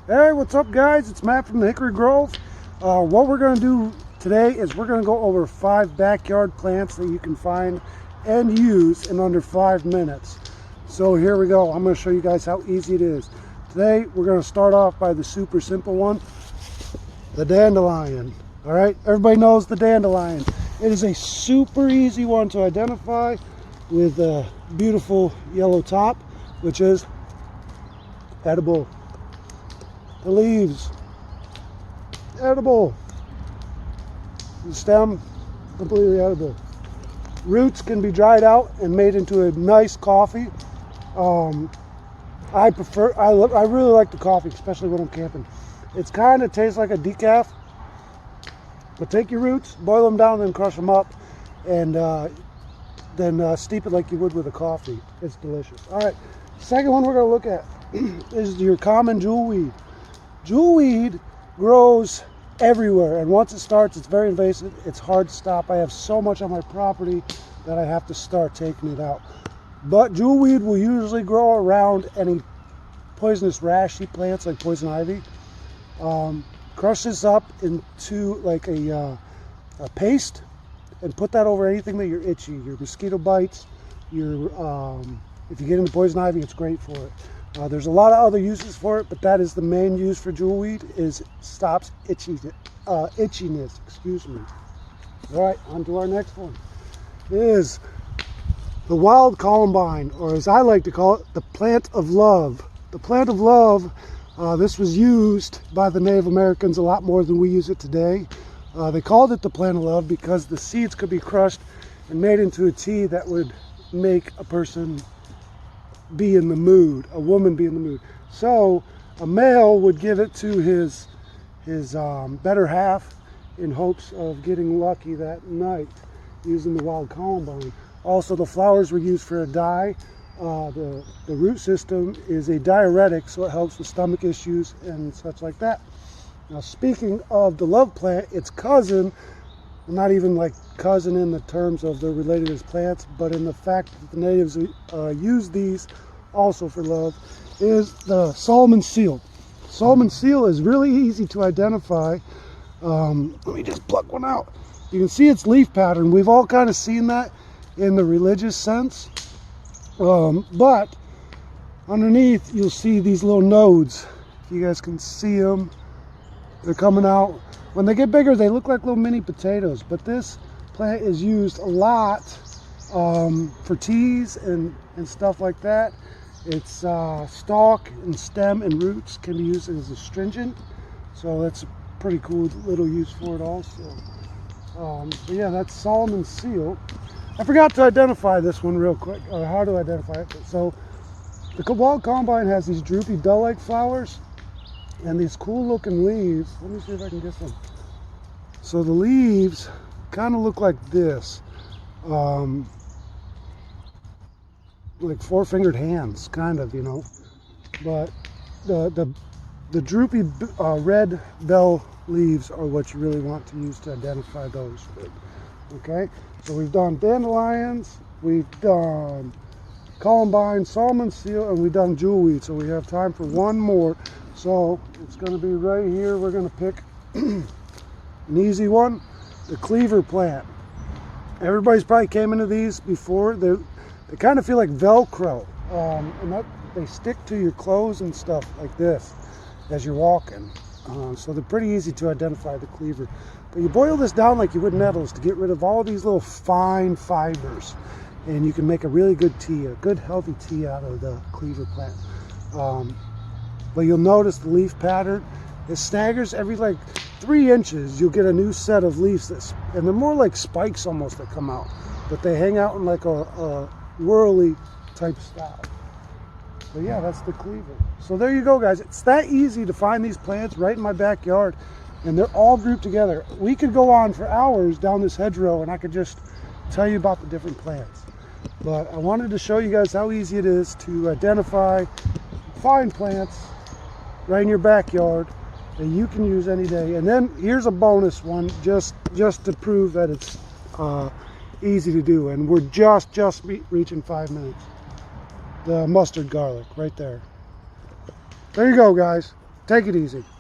Hey, what's up guys? It's Matt from the Hickory Grove. What we're going to do today is we're going to go over 5 backyard plants that you can find and use in under 5 minutes. So here we go. I'm going to show you guys how easy it is. Today we're going to start off by the super simple one, the dandelion. Alright, everybody knows the dandelion. It is a super easy one to identify with a beautiful yellow top, which is edible. The leaves, edible. The stem, completely edible. Roots can be dried out and made into a nice coffee. I really like the coffee, especially when I'm camping. It's kind of tastes like a decaf, but take your roots, boil them down, then crush them up, and then steep it like you would with a coffee. It's delicious. All right, second one we're going to look at is your common jewelweed. Jewelweed grows everywhere, and once it starts, it's very invasive. It's hard to stop. I have so much on my property that I have to start taking it out. But jewelweed will usually grow around any poisonous rashy plants like poison ivy. Crush this up into like a paste and put that over anything that you're itchy. Your mosquito bites, if you get into poison ivy, it's great for it. There's a lot of other uses for it, but that is the main use for jewelweed, is it stops itchiness. Excuse me. All right, on to our next one. Is the wild columbine, or as I like to call it, the plant of love. The plant of love, this was used by the Native Americans a lot more than we use it today. They called it the plant of love because the seeds could be crushed and made into a tea that would make a person be in the mood, a woman be in the mood. So a male would give it to his better half in hopes of getting lucky that night using the wild columbine. Also, the flowers were used for a dye. The root system is a diuretic, so it helps with stomach issues and such like that. Now, speaking of the love plant, its cousin, not even like cousin in the terms of they're related as plants, but in the fact that the natives use these also for love, is the Salmon seal. Salmon seal is really easy to identify. Let me just pluck one out. You can see its leaf pattern. We've all kind of seen that in the religious sense, but underneath you'll see these little nodes. If you guys can see them, they're coming out. When they get bigger, they look like little mini potatoes, but this plant is used a lot for teas and stuff like that. Its stalk and stem and roots can be used as astringent, so that's a pretty cool little use for it also. But yeah, that's Salmon seal. I forgot to identify this one real quick, or how to identify it. So the wild columbine has these droopy bell-like flowers and these cool looking leaves. Let me see if I can get some. So the leaves kind of look like this, like 4-fingered hands, kind of, you know. But the droopy red bell leaves are what you really want to use to identify those with. Okay, so we've done dandelions, we've done columbine, salmon seal, and we've done jewelweed. So we have time for one more. So it's going to be right here. We're going to pick an easy one, the cleaver plant. Everybody's probably came into these before. They kind of feel like Velcro, and that they stick to your clothes and stuff like this as you're walking. So they're pretty easy to identify, the cleaver. But you boil this down like you would nettles to get rid of all these little fine fibers, and you can make a really good tea, a good healthy tea out of the cleaver plant. But you'll notice the leaf pattern, it staggers every like 3 inches. You'll get a new set of leaves, and they're more like spikes almost that come out, but they hang out in like a whirly type style. But yeah, that's the cleaver. So there you go, guys. It's that easy to find these plants right in my backyard, and they're all grouped together. We could go on for hours down this hedgerow, and I could just tell you about the different plants. But I wanted to show you guys how easy it is to identify, find plants right in your backyard that you can use any day. And then here's a bonus one, just to prove that it's easy to do, and we're just reaching 5 minutes. The mustard garlic right there. There you go, guys. Take it easy.